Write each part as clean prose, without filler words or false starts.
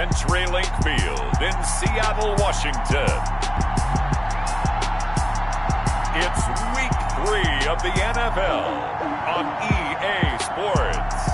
CenturyLink Field in Seattle, Washington. It's Week 3 of the NFL on EA Sports.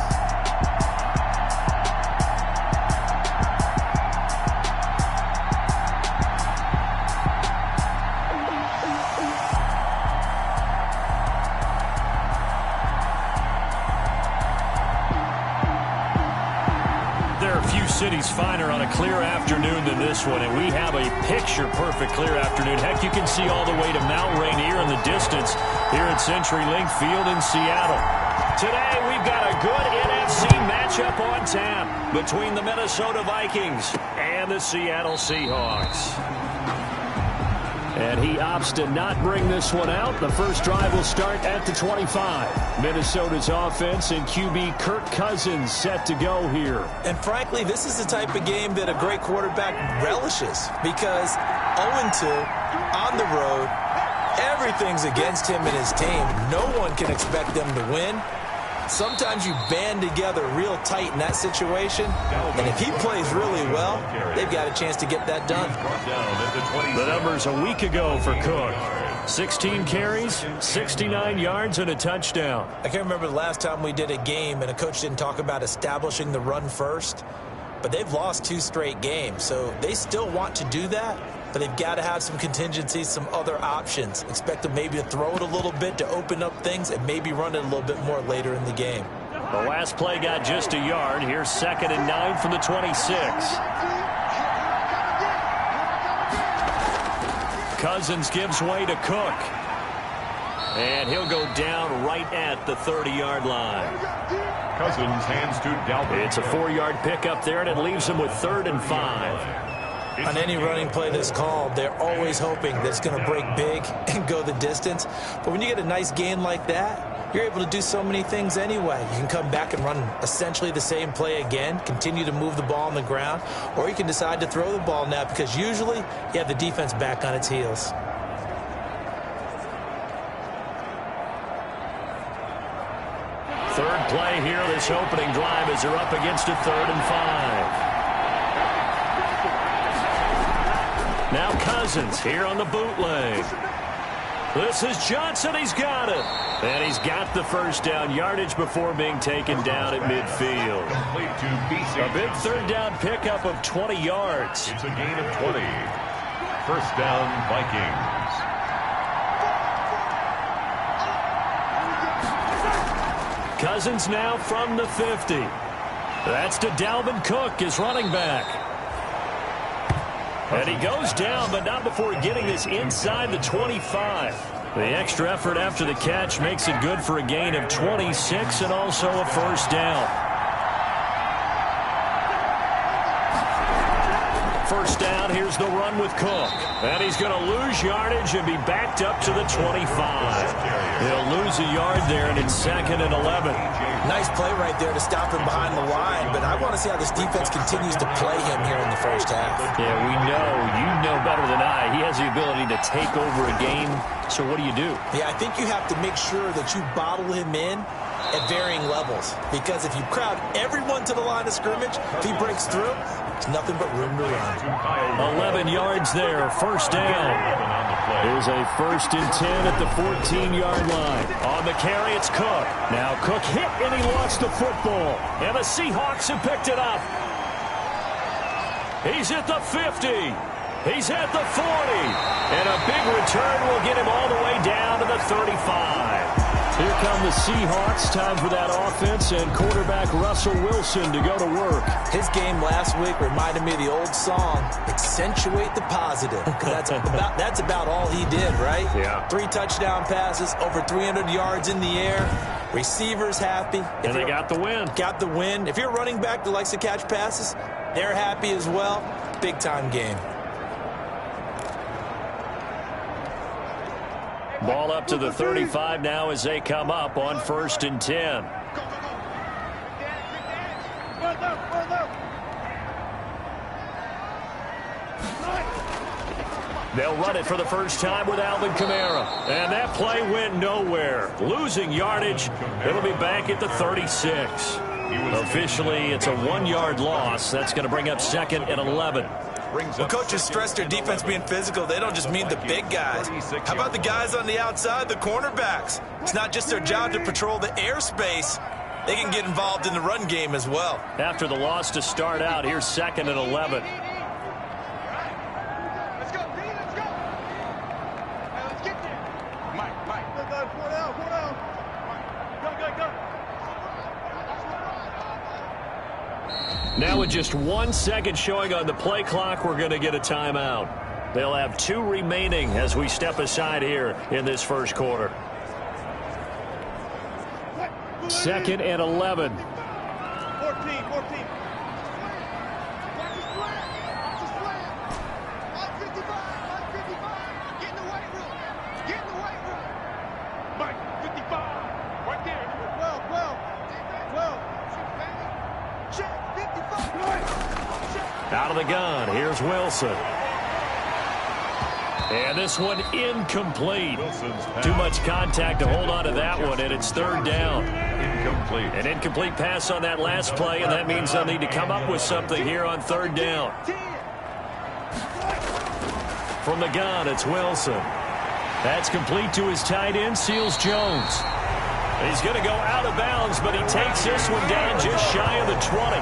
City's finer on a clear afternoon than this one, and we have a picture-perfect clear afternoon. Heck, you can see all the way to Mount Rainier in the distance here at CenturyLink Field in Seattle. Today, we've got a good NFC matchup on tap between the Minnesota Vikings and the Seattle Seahawks. And he opts to not bring this one out. The first drive will start at the 25. Minnesota's offense and QB Kirk Cousins set to go here. And frankly, this is the type of game that a great quarterback relishes because 0-2 on the road, everything's against him and his team. No one can expect them to win. Sometimes you band together real tight in that situation, and if he plays really well, they've got a chance to get that done. The numbers a week ago for Cook. 16 carries, 69 yards, and a touchdown. I can't remember the last time we did a game and a coach didn't talk about establishing the run first, but they've lost 2 straight games, so they still want to do that. But they've got to have some contingencies, some other options. Expect them maybe to throw it a little bit to open up things and maybe run it a little bit more later in the game. The last play got just a yard. Here's 2nd and 9 from the 26. Cousins gives way to Cook. And he'll go down right at the 30-yard line. Cousins hands to Dalvin. It's a 4-yard pickup there, and it leaves him with 3rd and 5. On any running play that's called, they're always hoping that it's going to break big and go the distance. But when you get a nice gain like that, you're able to do so many things anyway. You can come back and run essentially the same play again, continue to move the ball on the ground, or you can decide to throw the ball now because usually you have the defense back on its heels. Third play here, this opening drive as they're up against a 3rd and 5. Now Cousins here on the bootleg. This is Johnson. He's got it. And he's got the first down yardage before being taken down at midfield. A big 3rd down pickup of 20 yards. It's a gain of 20. First down, Vikings. Cousins now from the 50. That's to Dalvin Cook, his running back. And he goes down, but not before getting this inside the 25. The extra effort after the catch makes it good for a gain of 26 and also a first down. First down, here's the run with Cook. And he's going to lose yardage and be backed up to the 25. He'll lose a yard there, and it's 2nd and 11. Nice play right there to stop him behind the line, but I want to see how this defense continues to play him here in the first half. Yeah, we know. You know better than I. He has the ability to take over a game, so what do you do? Yeah, I think you have to make sure that you bottle him in at varying levels, because if you crowd everyone to the line of scrimmage, if he breaks through, it's nothing but room to run. 11 yards there, first down. Here's a 1st and 10 at the 14-yard line. On the carry, it's Cook. Now Cook hit, and he lost the football. And the Seahawks have picked it up. He's at the 50. He's at the 40. And a big return will get him all the way down to the 35. Here come the Seahawks. Time for that offense and quarterback Russell Wilson to go to work. His game last week reminded me of the old song, Accentuate the Positive. Because that's about all he did, right? Yeah. 3 touchdown passes, over 300 yards in the air. Receivers happy. And they got the win. Got the win. If you're a running back that likes to catch passes, they're happy as well. Big-time game. Ball up to the 35 now as they come up on 1st and 10. They'll run it for the first time with Alvin Kamara. And that play went nowhere. Losing yardage. It'll be back at the 36. Officially, it's a 1-yard loss. That's going to bring up 2nd and 11. When coaches stress their defense being physical, they don't just mean the big guys. How about the guys on the outside, the cornerbacks? It's not just their job to patrol the airspace. They can get involved in the run game as well. After the loss to start out, here's 2nd and 11. Let's go, B, let's go. Hey, let's get there. Mike. Go down. Go. Now with just 1 second showing on the play clock, we're going to get a timeout. They'll have 2 remaining as we step aside here in this first quarter. 2nd and 11. 14. Mike, 55. Right there. 12. Check, 55. Out of the gun, here's Wilson. And this one incomplete. Too much contact to hold on to that one, and it's 3rd down. Incomplete. An incomplete pass on that last play, and that means they'll need to come up with something here on 3rd down. From the gun, it's Wilson. That's complete to his tight end, Seals Jones. He's going to go out of bounds, but he takes this one down just shy of the 20.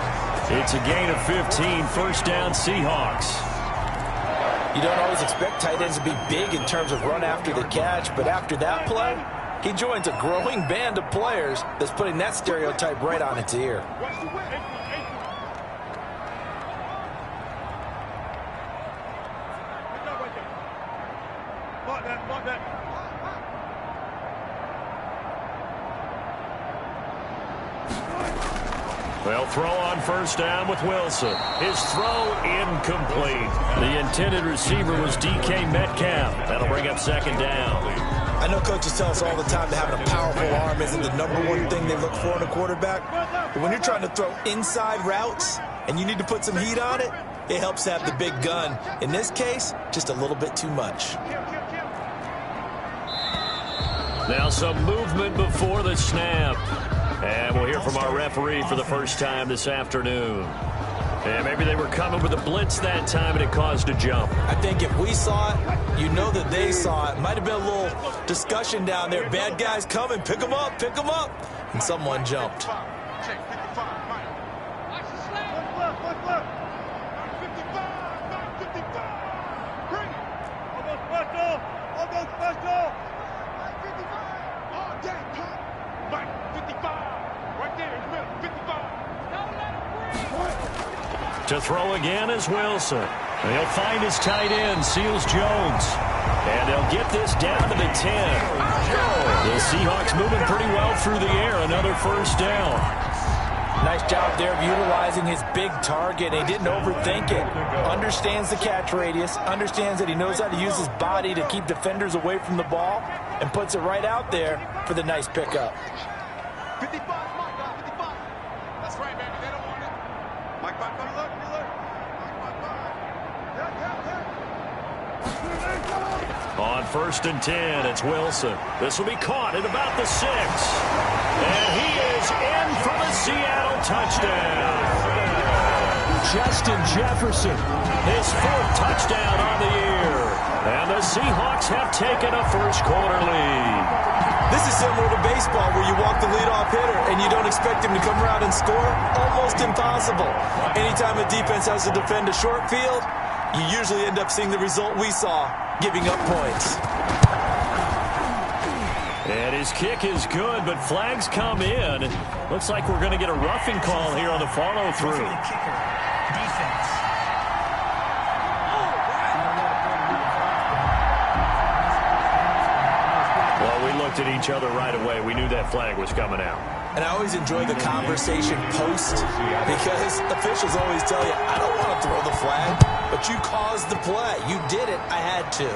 It's a gain of 15, 1st down Seahawks. You don't always expect tight ends to be big in terms of run after the catch, but after that play, he joins a growing band of players that's putting that stereotype right on its ear. Watch the way. Mark that. Well, throw on 1st down with Wilson. His throw incomplete. The intended receiver was DK Metcalf. That'll bring up 2nd down. I know coaches tell us all the time that having a powerful arm isn't the #1 thing they look for in a quarterback. But when you're trying to throw inside routes and you need to put some heat on it, it helps to have the big gun. In this case, just a little bit too much. Now some movement before the snap. And we'll hear from our referee for the first time this afternoon. And maybe they were coming with a blitz that time and it caused a jump. I think if we saw it, you know that they saw it. Might have been a little discussion down there. Bad guys coming. Pick them up. And someone jumped. Check, 55, Mike. Watch the slap. Look. 55. Bring it. Almost special. 55. Oh, damn, Tom. Mike, 55. Right there in the middle. 55. Don't let him breathe. To throw again is Wilson. He'll find his tight end, Seals Jones. And they'll get this down to the 10. The Seahawks moving pretty well through the air. Another 1st down. Nice job there of utilizing his big target. He didn't overthink it. Understands the catch radius. Understands that he knows how to use his body to keep defenders away from the ball. And puts it right out there for the nice pickup. 55, Mike, 55. That's right, baby. They don't want it. Mike, look. On 1st and 10, it's Wilson. This will be caught at about the 6. And he is in for the Seattle touchdown. Justin Jefferson, his 4th touchdown on the year. And the Seahawks have taken a first-quarter lead. This is similar to baseball where you walk the leadoff hitter and you don't expect him to come around and score. Almost impossible. Anytime a defense has to defend a short field, you usually end up seeing the result we saw, giving up points. And his kick is good, but flags come in. Looks like we're going to get a roughing call here on the follow-through. Well, we looked at each other right away. We knew that flag was coming out. And I always enjoy the conversation post because officials always tell you, I don't want to throw the flag, but you caused the play. You did it. I had to.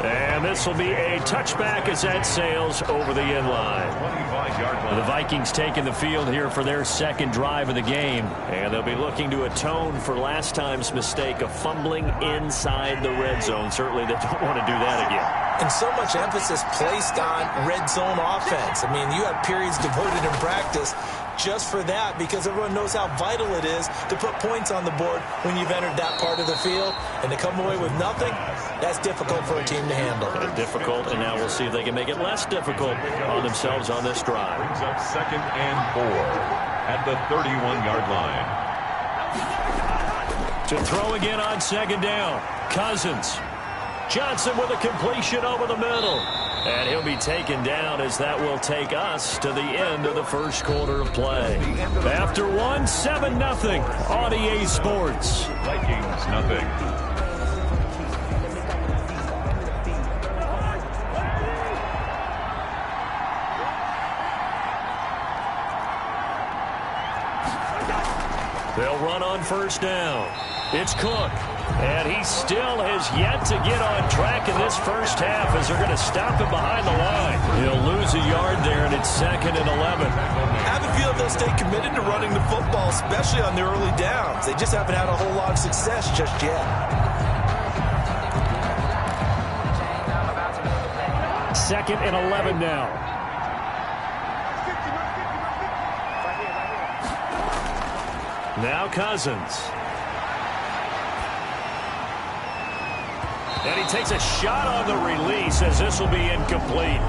And this will be a touchback as that sails over the end line. The Vikings taking the field here for their 2nd drive of the game. And they'll be looking to atone for last time's mistake of fumbling inside the red zone. Certainly they don't want to do that again. and so much emphasis placed on red zone offense. I mean, you have periods devoted in practice just for that because everyone knows how vital it is to put points on the board when you've entered that part of the field. And to come away with nothing, that's difficult for a team to handle. Difficult, and now we'll see if they can make it less difficult on themselves on this drive. Brings up 2nd and 4 at the 31-yard line. To throw again on 2nd down, Cousins. Johnson with a completion over the middle. And he'll be taken down as that will take us to the end of the first quarter of play. After one, 7-0 on EA Sports. Vikings, nothing. They'll run on 1st down. It's Cook. And he still has yet to get on track in this first half as they're going to stop him behind the line. He'll lose a yard there, and it's 2nd and 11. I have a feeling they'll stay committed to running the football, especially on the early downs. They just haven't had a whole lot of success just yet. 2nd and 11 now. Now Cousins. And he takes a shot on the release as this will be incomplete.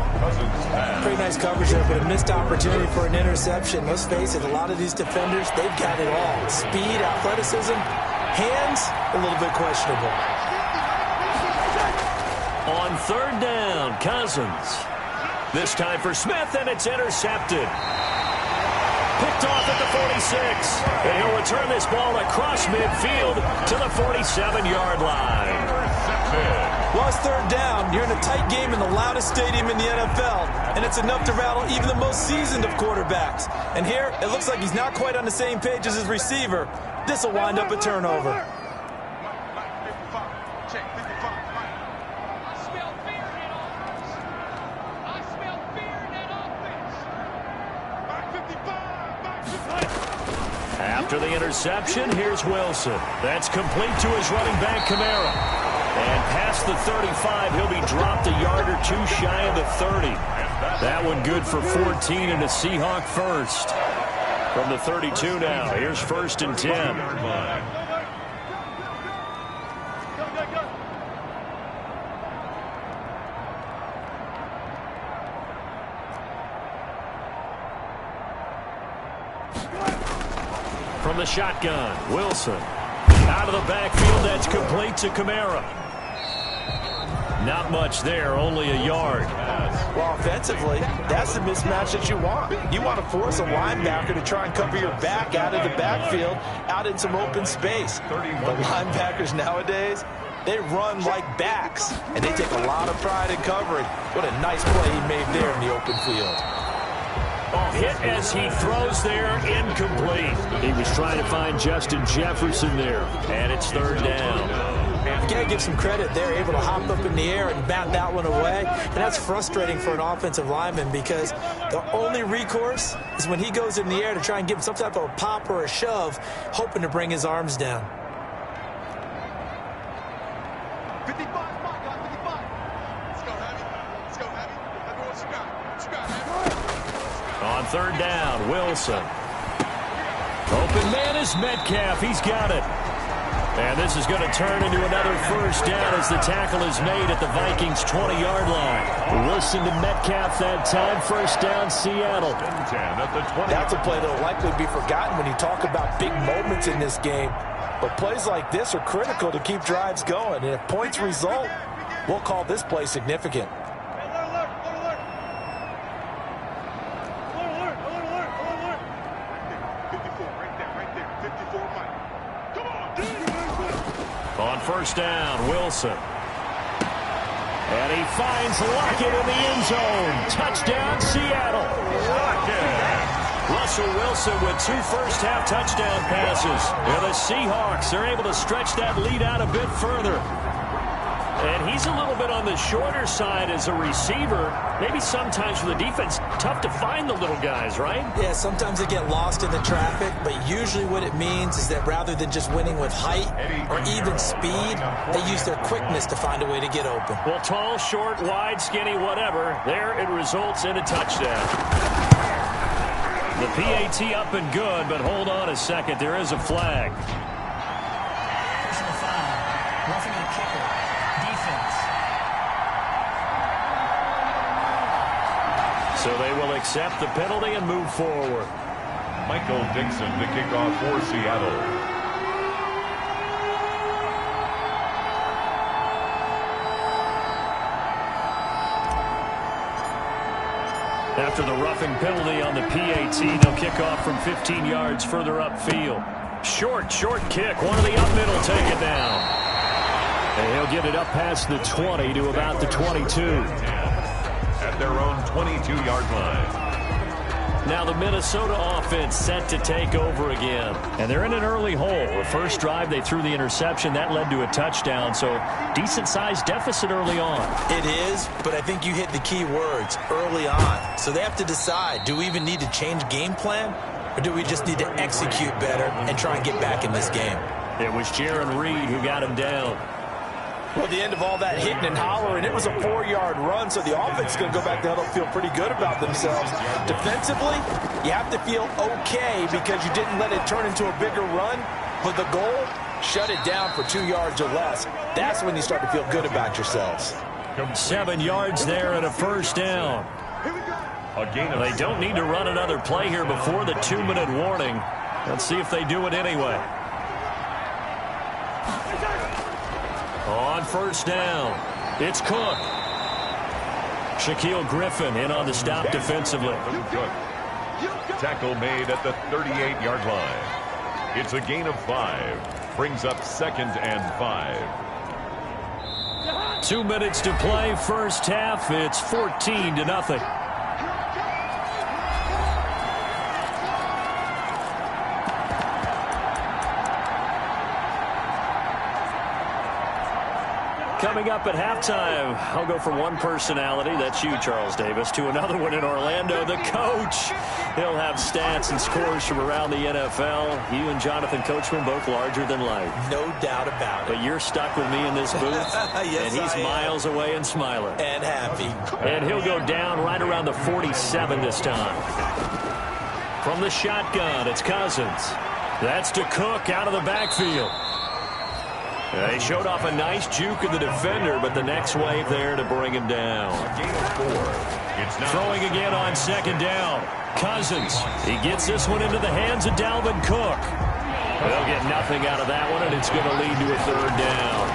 Pretty nice coverage there, but a missed opportunity for an interception. Let's face it, a lot of these defenders, they've got it all. Speed, athleticism, hands, a little bit questionable. On 3rd down, Cousins. This time for Smith, and it's intercepted. Picked off at the 46. And he'll return this ball across midfield to the 47-yard line. Well, it's 3rd down. You're in a tight game in the loudest stadium in the NFL, and it's enough to rattle even the most seasoned of quarterbacks. And here, it looks like he's not quite on the same page as his receiver. This will wind up a turnover. After the interception, here's Wilson. That's complete to his running back, Kamara. And past the 35, he'll be dropped a yard or two shy of the 30. That one good for 14 and a Seahawk first. From the 32 now, here's 1st and 10. From the shotgun, Wilson. Out of the backfield, that's complete to Kamara. Not much there, only a yard. Well, offensively, that's the mismatch that you want. You want to force a linebacker to try and cover your back out of the backfield, out in some open space. The linebackers nowadays, they run like backs, and they take a lot of pride in covering. What a nice play he made there in the open field. Oh, hit as he throws there, incomplete. He was trying to find Justin Jefferson there, and it's 3rd down. You got to give some credit. They're able to hop up in the air and bat that one away, and that's frustrating for an offensive lineman because the only recourse is when he goes in the air to try and give him some type of a pop or a shove, hoping to bring his arms down. 55, my God, 55. Let's go, Abby. Let's go, Abby. Let me know what you got. What you got, Abby? On 3rd down, Wilson. Open man is Metcalf. He's got it. And this is going to turn into another 1st down as the tackle is made at the Vikings' 20-yard line. Wilson to Metcalf that time. 1st down, Seattle. That's a play that will likely be forgotten when you talk about big moments in this game. But plays like this are critical to keep drives going. And if points result, we'll call this play significant. On 1st down, Wilson. And he finds Lockett in the end zone. Touchdown, Seattle. Russell Wilson with 2 first-half touchdown passes. And the Seahawks are able to stretch that lead out a bit further. And he's a little bit on the shorter side as a receiver. Maybe sometimes for the defense, tough to find the little guys, right? Yeah, sometimes they get lost in the traffic, but usually what it means is that rather than just winning with height or even speed, they use their quickness to find a way to get open. Well, tall, short, wide, skinny, whatever, there it results in a touchdown. The PAT up and good, but hold on a second. There is a flag. Personal foul. Roughing the kicker. Defense. So they will accept the penalty and move forward. Michael Dixon to kick off for Seattle. After the roughing penalty on the PAT, they'll kick off from 15 yards further upfield. Short kick. One of the up middle take it down. And he'll get it up past the 20 to about the 22. At their own 22-yard line. Now the Minnesota offense set to take over again. And they're in an early hole. The first drive, they threw the interception. That led to a touchdown. So decent-sized deficit early on. It is, but I think you hit the key words, early on. So they have to decide, do we even need to change game plan? Or do we just need to execute better and try and get back in this game? It was Jaron Reed who got him down. Well, at the end of all that hitting and hollering, it was a 4-yard run, so the offense is going to go back to huddle, feel pretty good about themselves. Defensively, you have to feel okay because you didn't let it turn into a bigger run, but the goal, shut it down for 2 yards or less. That's when you start to feel good about yourselves. 7 yards there and a first down. They don't need to run another play here before the 2-minute warning. Let's see if they do it anyway. On first down, it's Cook. Shaquille Griffin in on the stop defensively. Tackle made at the 38-yard line. It's a gain of 5. Brings up 2nd and 5. 2 minutes to play, first half. It's 14-0. Coming up at halftime, I'll go from one personality, that's you, Charles Davis, to another one in Orlando, the coach. He'll have stats and scores from around the NFL. You and Jonathan Coachman both larger than life. No doubt about it. But you're stuck with me in this booth, yes, and he's miles away and smiling. And happy. And he'll go down right around the 47 this time. From the shotgun, it's Cousins. That's to Cook out of the backfield. They showed off a nice juke of the defender, but the next wave there to bring him down. Throwing again on second down. Cousins, he gets this one into the hands of Dalvin Cook. They'll get nothing out of that one, and it's going to lead to a third down.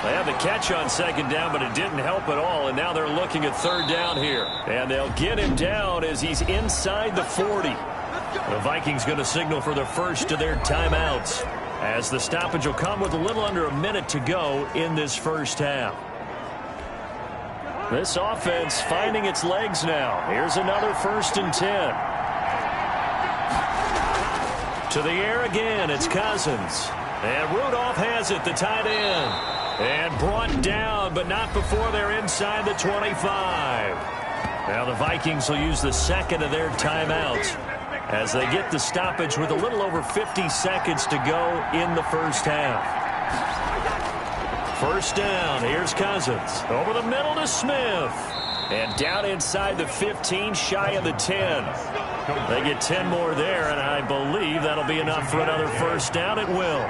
They had the catch on second down, but it didn't help at all, and now they're looking at third down here. And they'll get him down as he's inside the 40. The Vikings going to signal for the first of their timeouts, as the stoppage will come with a little under a minute to go in this first half. This offense finding its legs now. Here's another 1st and 10. To the air again, it's Cousins. And Rudolph has it, the tight end. And brought down, but not before they're inside the 25. Now the Vikings will use the second of their timeouts as they get the stoppage with a little over 50 seconds to go in the first half. First down, here's Cousins. Over the middle to Smith. And down inside the 15, shy of the 10. They get 10 more there, and I believe that'll be enough for another first down. It will.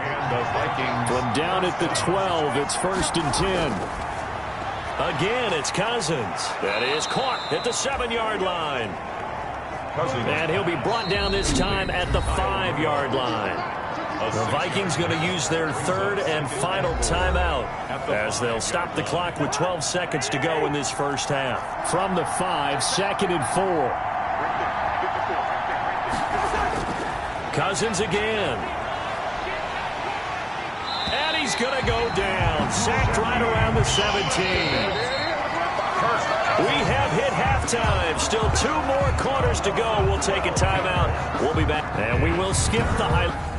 From down at the 12, it's 1st and 10. Again, it's Cousins. That is caught at the 7-yard line. And he'll be brought down this time at the 5-yard line. The Vikings going to use their third and final timeout as they'll stop the clock with 12 seconds to go in this first half. From the 5, 2nd and 4. Cousins again. And he's going to go down. Sacked right around the 17. We have hit halftime. Still 2 more quarters to go. We'll take a timeout. We'll be back. And we will skip the highlight.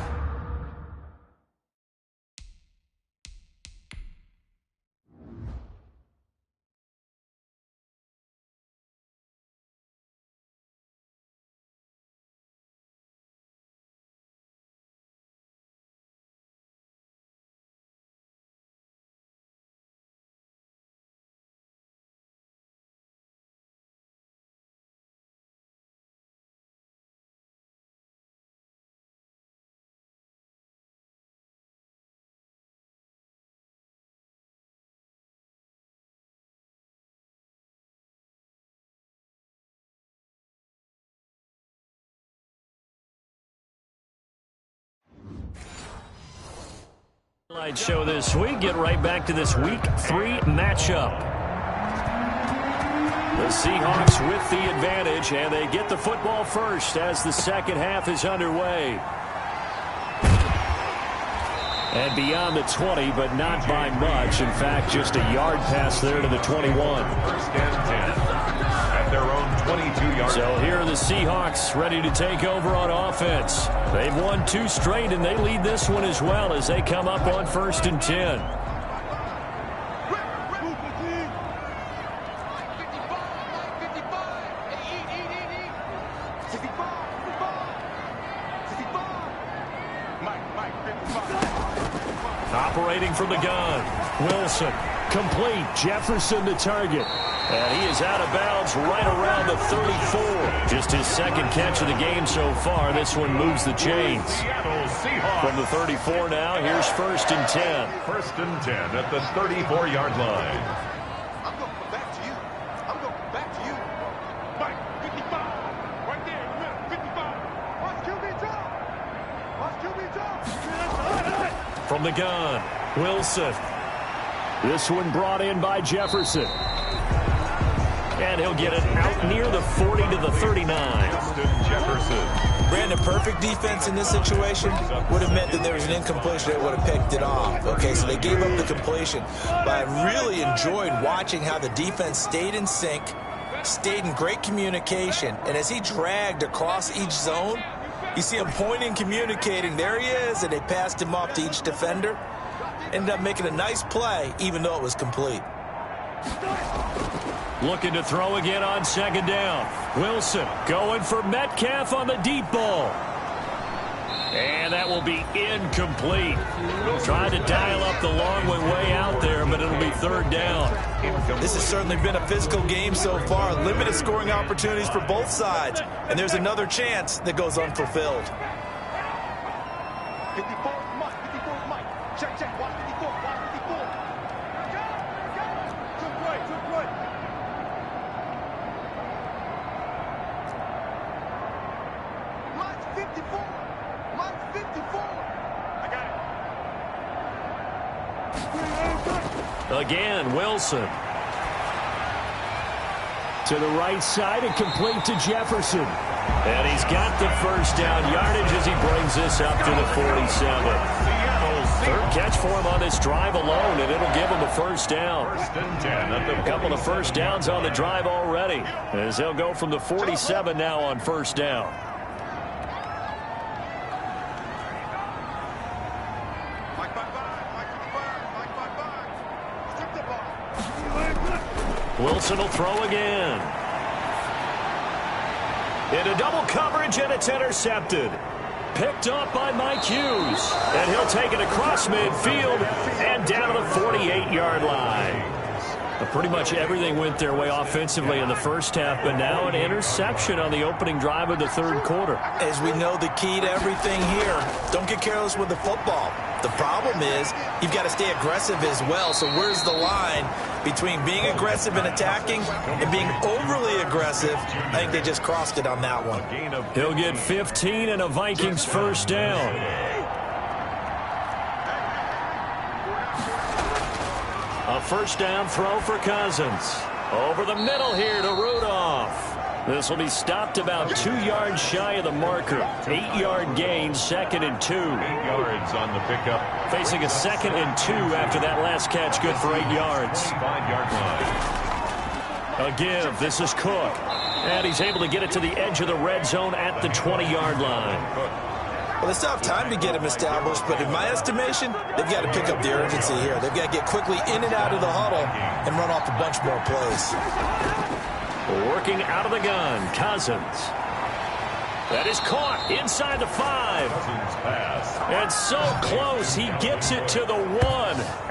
Sideshow this week. Get right back to this Week 3 matchup. The Seahawks with the advantage, and they get the football first as the second half is underway. And beyond the 20, but not by much. In fact, just a yard pass there to the 21. First and 10 at their own 22-yard. So here are the Seahawks ready to take over on offense. They've won 2 straight, and they lead this one as well as they come up on 1st and 10. Operating from the gun. Wilson, complete. Jefferson the target. And he is out of bounds right around the 34. Just his second catch of the game so far. This one moves the chains. From the 34 now, here's 1st and 10. 1st and 10 at the 34-yard line. I'm going back to you. I'm going back to you. Mike, 55. Right there in the middle. 55. Watch QB drop. Watch QB drop. From the gun, Wilson. This one brought in by Jefferson. And he'll get it out near the 40 to the 39. Jefferson. Brandon, perfect defense in this situation would have meant that there was an incompletion that would have picked it off. Okay, so they gave up the completion. But I really enjoyed watching how the defense stayed in sync, stayed in great communication. And as he dragged across each zone, you see him pointing, communicating. There he is, and they passed him off to each defender. Ended up making a nice play, even though it was complete. Looking to throw again on 2nd down. Wilson going for Metcalf on the deep ball. And that will be incomplete. Trying to dial up the long way out there, but it'll be 3rd down. This has certainly been a physical game so far. Limited scoring opportunities for both sides. And there's another chance that goes unfulfilled. 54 is Mike. 54 is Mike. Check. Watch 54. Watch 54. Took play. Mike's 54. Mike's 54. I got it. Again, Wilson. To the right side and complete to Jefferson. And he's got the 1st down yardage as he brings this up to the 47. 3rd catch for him on this drive alone, and it'll give him a 1st down. 1st and 10 at the A couple of 1st downs on the drive already, as they'll go from the 47 now on 1st down. Mike 55. Mike 55. Mike 55. Strip the ball. Wilson will throw again. Into double coverage, and it's intercepted. Picked up by Mike Hughes. And he'll take it across midfield and down to the 48-yard line. Pretty much everything went their way offensively in the first half, but now an interception on the opening drive of the 3rd quarter. As we know, the key to everything here, don't get careless with the football. The problem is you've got to stay aggressive as well. So where's the line between being aggressive and attacking and being overly aggressive? I think they just crossed it on that one. He'll get 15 and a Vikings 1st down. A 1st down throw for Cousins. Over the middle here to Rudolph. This will be stopped about 2 yards shy of the marker. 8-yard gain, 2nd and 2. 8 yards on the pickup. Facing a 2nd and 2 after that last catch, good for 8 yards. 5-yard line. A give, this is Cook. And he's able to get it to the edge of the red zone at the 20-yard line. Well, they still have time to get him established, but in my estimation, they've got to pick up the urgency here. They've got to get quickly in and out of the huddle and run off a bunch more plays. Working out of the gun, Cousins. That is caught inside the 5. Cousins pass. And so close, he gets it to the 1.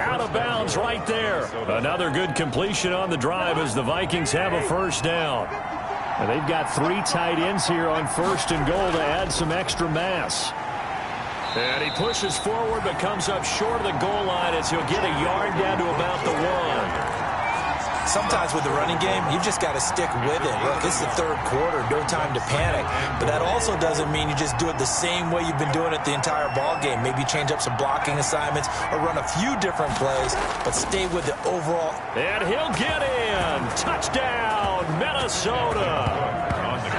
Out of bounds right there. Another good completion on the drive as the Vikings have a 1st down. And they've got 3 tight ends here on 1st and goal to add some extra mass. And he pushes forward but comes up short of the goal line as he'll get a yard down to about the 1. Sometimes with the running game, you've just got to stick with it. Look, it's the third quarter, no time to panic. But that also doesn't mean you just do it the same way you've been doing it the entire ball game. Maybe change up some blocking assignments or run a few different plays, but stay with the overall. And he'll get in. Touchdown, Minnesota.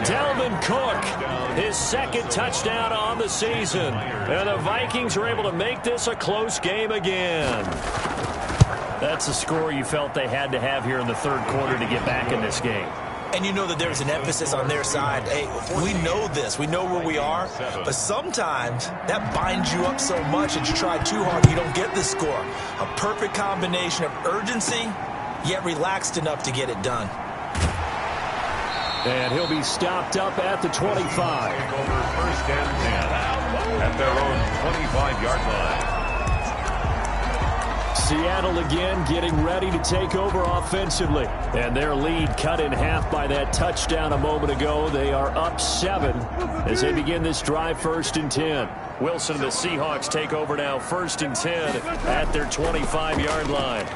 Dalvin Cook, his second touchdown on the season. And the Vikings are able to make this a close game again. That's a score you felt they had to have here in the third quarter to get back in this game. And you know that there's an emphasis on their side. Hey, we know this. We know where we are. But sometimes that binds you up so much that you try too hard, you don't get the score. A perfect combination of urgency, yet relaxed enough to get it done. And he'll be stopped up at the 25. Over first and 10 at their own 25-yard line. Seattle again getting ready to take over offensively. And their lead cut in half by that touchdown a moment ago. They are up 7 as they begin this drive, 1st and 10. Wilson and the Seahawks take over now, 1st and 10 at their 25-yard line.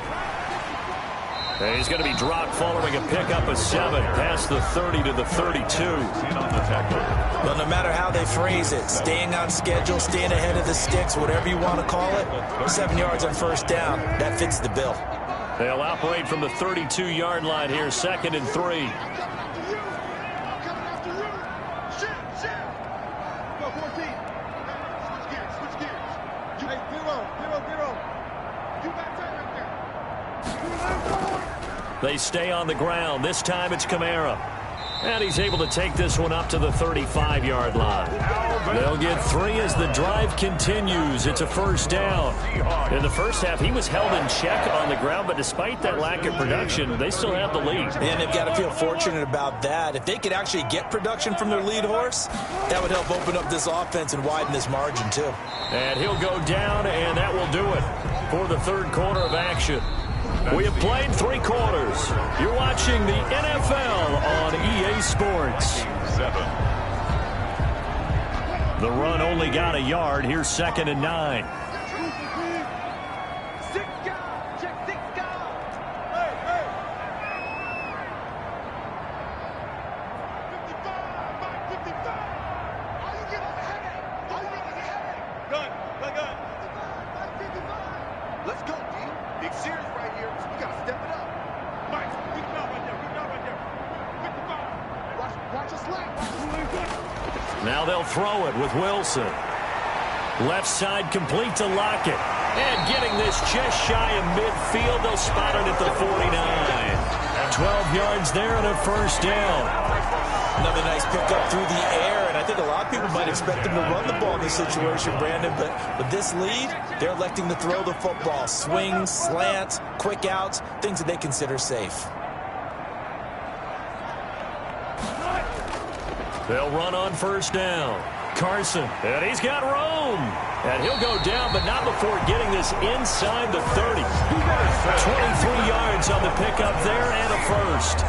And he's going to be dropped following a pickup of 7 past the 30 to the 32. Well, no matter how they phrase it, staying on schedule, staying ahead of the sticks, whatever you want to call it, 7 yards on first down, that fits the bill. They'll operate from the 32-yard line here, 2nd and 3. They stay on the ground. This time it's Kamara. And he's able to take this one up to the 35-yard line. They'll get 3 as the drive continues. It's a first down. In the first half, he was held in check on the ground, but despite that lack of production, they still have the lead. And they've got to feel fortunate about that. If they could actually get production from their lead horse, that would help open up this offense and widen this margin, too. And he'll go down, and that will do it for the third quarter of action. We have played 3 quarters. You're watching the NFL on EA Sports. The run only got a yard. Here's 2nd and 9. Let's go, D. Big series right here. You got to step it up. Mike, big job right there. Big job right there. 55. Watch us left. Now they'll throw it with Wilson. Left side complete to Lockett. And getting this just shy of midfield. They'll spot it at the 49. 12 yards there and a first down. Another nice pickup through the air, and I think a lot of people might expect them to run the ball in this situation, Brandon, but with this lead, they're electing to throw the football. Swings, slants, quick outs, things that they consider safe. They'll run on first down. Carson, and he's got room. And he'll go down, but not before getting this inside the 30. 23 yards on the pickup there and a first.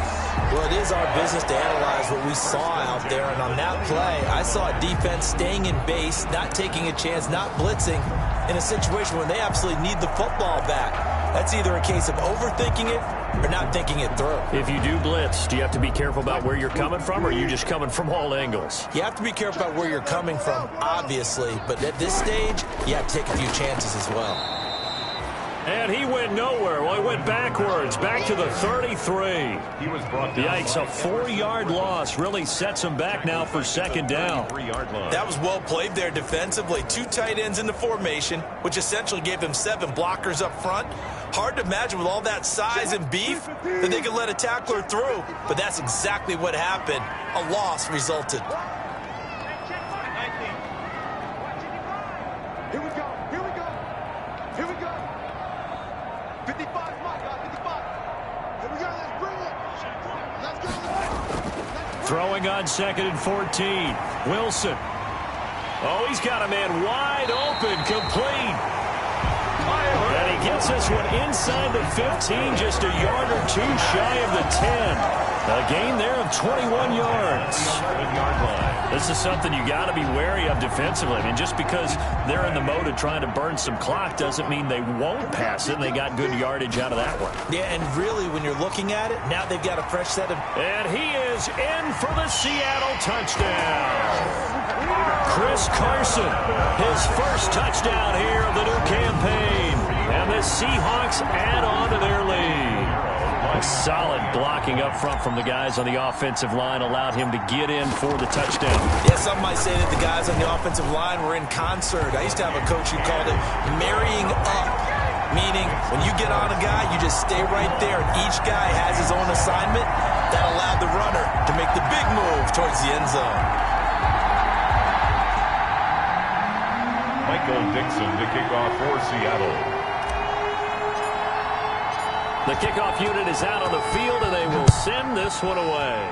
Well, it is our business to analyze what we saw out there, and on that play, I saw a defense staying in base, not taking a chance, not blitzing, in a situation where they absolutely need the football back. That's either a case of overthinking it or not thinking it through. If you do blitz, do you have to be careful about where you're coming from, or are you just coming from all angles? You have to be careful about where you're coming from, obviously, but at this stage, you have to take a few chances as well. And he went nowhere. Well, he went backwards, back to the 33. He was brought down. Yikes, a 4-yard loss really sets him back now for second down. That was well played there defensively. 2 tight ends in the formation, which essentially gave them 7 blockers up front. Hard to imagine with all that size and beef that they could let a tackler through, but that's exactly what happened. A loss resulted. Here we go. Here we go. Here we go. 55, my God, 55. Here we go. Let's bring it. Let's go. Throwing on 2nd and 14. Wilson. Oh, he's got a man wide open, complete. And he gets this one inside the 15, just a yard or two shy of the 10. A gain there of 21 yards. This is something you got to be wary of defensively. I mean, just because they're in the mode of trying to burn some clock doesn't mean they won't pass it. And they got good yardage out of that one. Yeah, and really, when you're looking at it, now they've got a fresh set of... And he is in for the Seattle touchdown. Chris Carson, his first touchdown here of the new campaign. And the Seahawks add on to their lead. Solid blocking up front from the guys on the offensive line allowed him to get in for the touchdown. Yeah, some might say that the guys on the offensive line were in concert. I used to have a coach who called it marrying up, meaning when you get on a guy, you just stay right there. And each guy has his own assignment that allowed the runner to make the big move towards the end zone. Michael Dixon to kick off for Seattle. The kickoff unit is out on the field, and they will send this one away.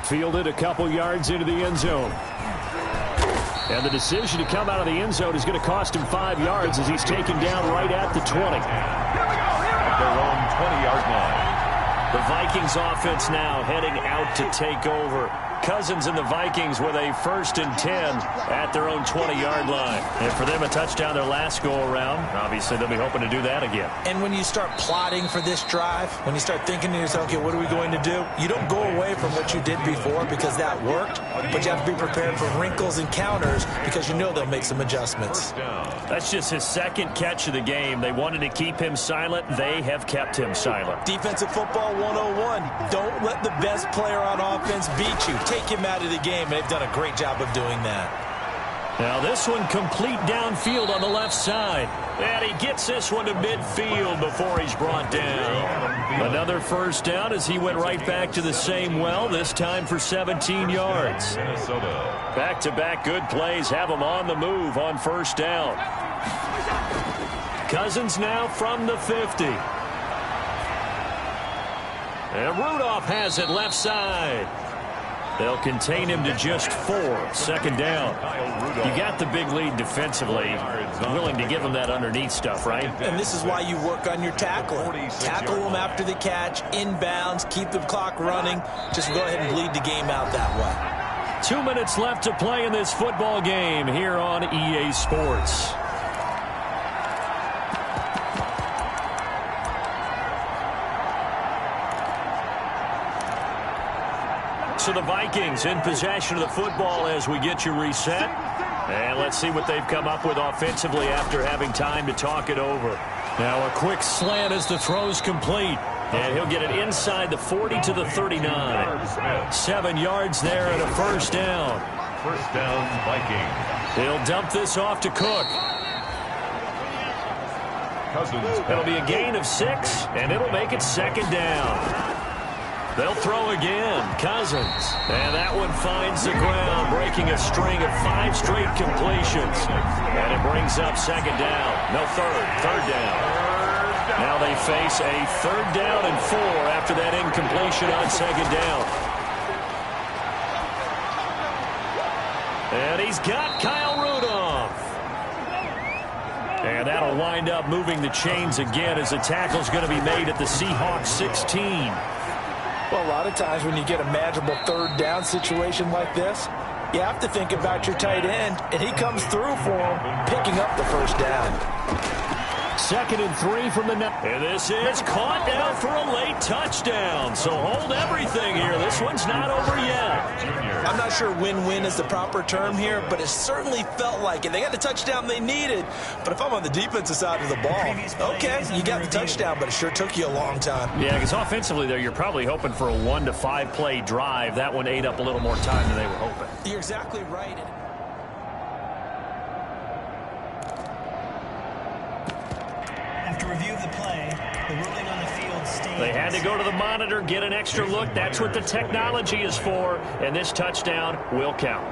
Fielded a couple yards into the end zone. And the decision to come out of the end zone is going to cost him 5 yards as he's taken down right at the 20. At their own 20-yard line. The Vikings offense now heading out to take over. Cousins and the Vikings with a 1st and 10 at their own 20-yard line. And for them, a touchdown their last go-around. Obviously, they'll be hoping to do that again. And when you start plotting for this drive, when you start thinking to yourself, okay, what are we going to do? You don't go away from what you did before because that worked, but you have to be prepared for wrinkles and counters because you know they'll make some adjustments. That's just his 2nd catch of the game. They wanted to keep him silent. They have kept him silent. Defensive football 101. Don't let the best player on offense beat you. Take him out of the game, and they've done a great job of doing that. Now this one complete downfield on the left side. And he gets this one to midfield before he's brought down. Another 1st down as he went right back to the same well, this time for 17 yards. Back-to-back good plays have him on the move on 1st down. Cousins now from the 50. And Rudolph has it left side. They'll contain him to just 4. 2nd down. You got the big lead defensively. Willing to give him that underneath stuff, right? And this is why you work on your tackling. Tackle them after the catch, inbounds, keep the clock running. Just go ahead and bleed the game out that way. 2 minutes left to play in this football game here on EA Sports. So the Vikings in possession of the football as we get you reset. And let's see what they've come up with offensively after having time to talk it over. Now a quick slant as the throw's complete. And he'll get it inside the 40 to the 39. 7 yards there and a 1st down. 1st down, Vikings. He'll dump this off to Cook. Cousins. It'll be a gain of 6, and it'll make it 2nd down. They'll throw again. Cousins. And that one finds the ground, breaking a string of 5 straight completions. And it brings up 2nd down. No, 3rd down. Now they face a 3rd down and 4 after that incompletion on 2nd down. And he's got Kyle Rudolph. And that'll wind up moving the chains again as the tackle's going to be made at the Seahawks 16. Well, a lot of times when you get a manageable 3rd down situation like this, you have to think about your tight end, and he comes through for him, picking up the 1st down. 2nd and 3 from the net. And this is caught down for a late touchdown. So hold everything here. This one's not over yet. I'm not sure win-win is the proper term here, but it certainly felt like it. They got the touchdown they needed, but if I'm on the defensive side of the ball, okay, you got the touchdown, but it sure took you a long time. Yeah, because offensively there, you're probably hoping for a 1 to 5 play drive. That one ate up a little more time than they were hoping. You're exactly right. After review of the play, the ruling on the field stands. They had to go to the monitor, get an extra look. That's what the technology is for, and this touchdown will count.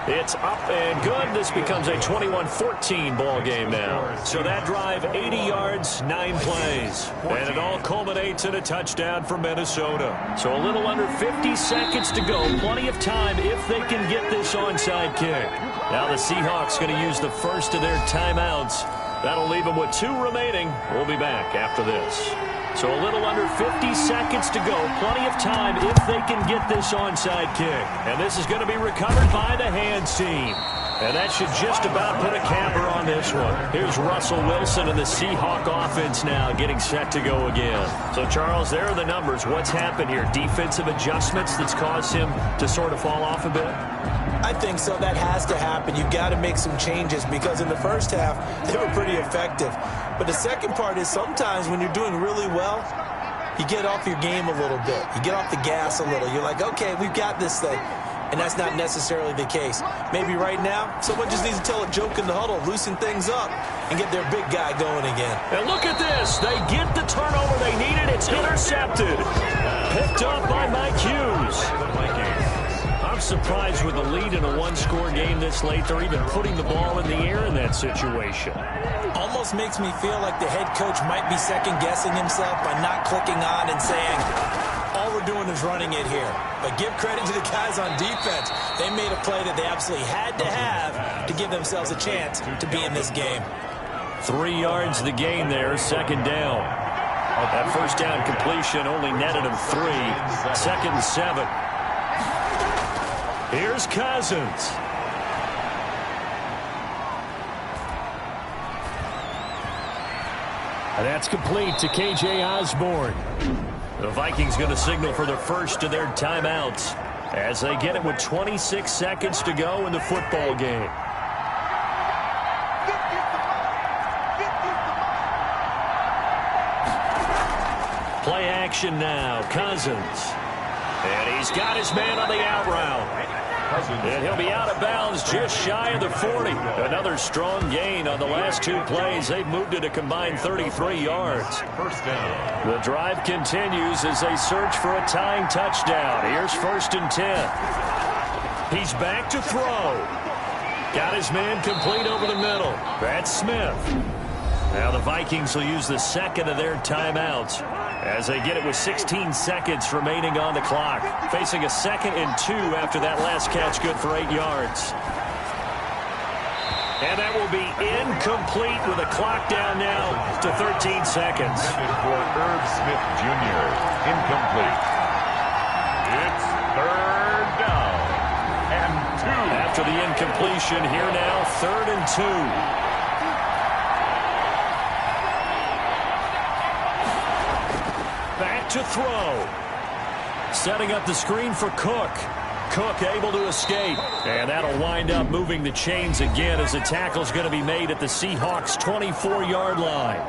It's up and good. This becomes a 21-14 ball game now. So that drive, 80 yards, 9 plays. And it all culminates in a touchdown for Minnesota. So a little under 50 seconds to go. Plenty of time if they can get this onside kick. Now the Seahawks going to use the first of their timeouts. That'll leave them with 2 remaining. We'll be back after this. So a little under 50 seconds to go. Plenty of time if they can get this onside kick. And this is going to be recovered by the hands team. And that should just about put a capper on this one. Here's Russell Wilson and the Seahawk offense now getting set to go again. So, Charles, there are the numbers. What's happened here? Defensive adjustments that's caused him to sort of fall off a bit? I think so. That has to happen. You've got to make some changes because in the first half, they were pretty effective. But the second part is sometimes when you're doing really well, you get off your game a little bit. You get off the gas a little. You're like, okay, we've got this thing. And that's not necessarily the case. Maybe right now, someone just needs to tell a joke in the huddle, loosen things up, and get their big guy going again. And look at this. They get the turnover they needed. It's intercepted. Picked up by Mike Hughes. I'm surprised with the lead in a one-score game this late. They're even putting the ball in the air in that situation. Almost makes me feel like the head coach might be second-guessing himself by not clicking on and saying, all we're doing is running it here. But give credit to the guys on defense. They made a play that they absolutely had to have to give themselves a chance to be in this game. 3 yards the gain there, second down. That first down completion only netted him 3. Second and 7. Here's Cousins. And that's complete to K.J. Osborne. The Vikings going to signal for the first of their timeouts as they get it with 26 seconds to go in the football game. Play action now. Cousins. And he's got his man on the out route. And he'll be out of bounds just shy of the 40. Another strong gain on the last 2 plays. They've moved it a combined 33 yards. First down. The drive continues as they search for a tying touchdown. Here's 1st and 10. He's back to throw. Got his man complete over the middle. That's Smith. Now the Vikings will use the second of their timeouts as they get it with 16 seconds remaining on the clock. Facing a 2nd and 2 after that last catch, good for 8 yards. And that will be incomplete with a clock down now to 13 seconds. For Irv Smith Jr. Incomplete. It's 3rd down and 2. After the incompletion, here now, 3rd and 2. Back to throw. Setting up the screen for Cook. Cook able to escape. And that'll wind up moving the chains again as the tackle's going to be made at the Seahawks' 24-yard line.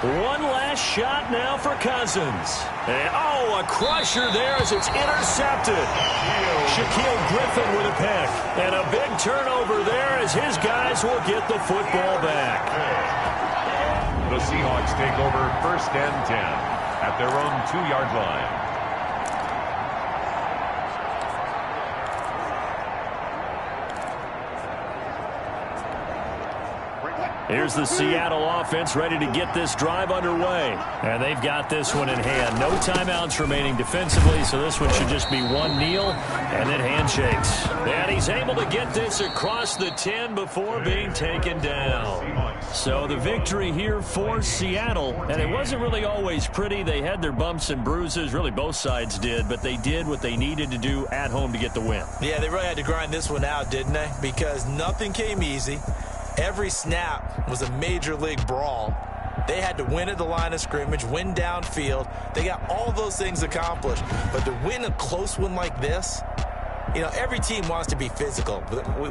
One last shot now for Cousins. And, a crusher there as it's intercepted. Shaquille Griffin with a pick. And a big turnover there as his guys will get the football back. The Seahawks take over 1st and 10 at their own 2-yard line. Here's the Seattle offense ready to get this drive underway. And they've got this one in hand. No timeouts remaining defensively, so this one should just be one kneel and then handshakes. And he's able to get this across the 10 before being taken down. So the victory here for Seattle. And it wasn't really always pretty. They had their bumps and bruises. Really, both sides did. But they did what they needed to do at home to get the win. Yeah, they really had to grind this one out, didn't they? Because nothing came easy. Every snap was a major league brawl. They had to win at the line of scrimmage, win downfield. They got all those things accomplished. But to win a close one like this, every team wants to be physical.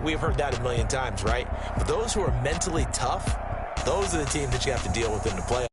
We've heard that a million times, right? But those who are mentally tough, those are the teams that you have to deal with in the playoffs.